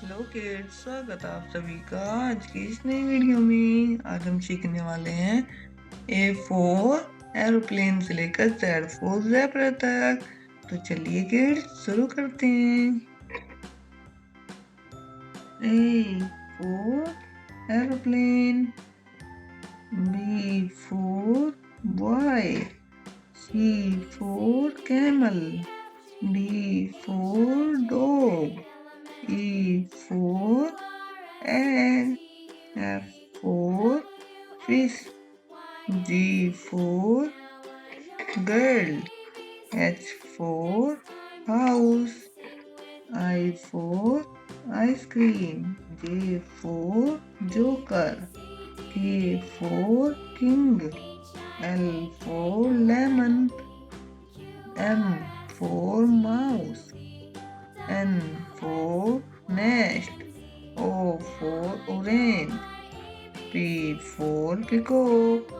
Hello kids, स्वागत है आप सभी का आज की इस नई वीडियो में। आज हम सीखने वाले हैं A4 एरोप्लेन से लेकर Z4 ज़ेब्रा तक। तो चलिए किड्स शुरू करते हैं। A4 aeroplane, B for boy, C for camel, D for dog, E for egg, F for fish, G for girl, H for house, I for ice cream, J for joker, K for king, L for lemon, M for mouse, N for nest, O for orange, P for peacock,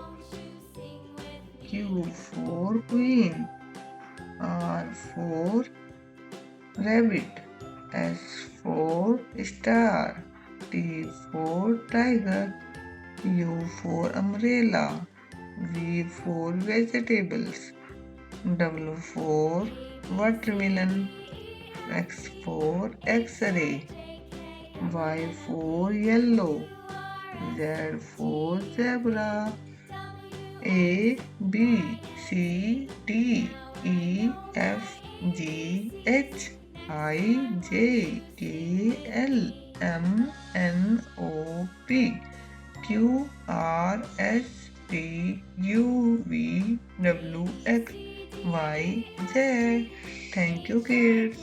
Q for queen, R for rabbit, S for star, T for tiger, U for umbrella, V for vegetables, W for watermelon, X for X-ray, Y for yellow, Z for zebra, A, B, C, D, E, F, G, H, I, J, K, L, M, N, O, P, Q, R, S, T, U, V, W, X, Y, Z. Thank you, kids.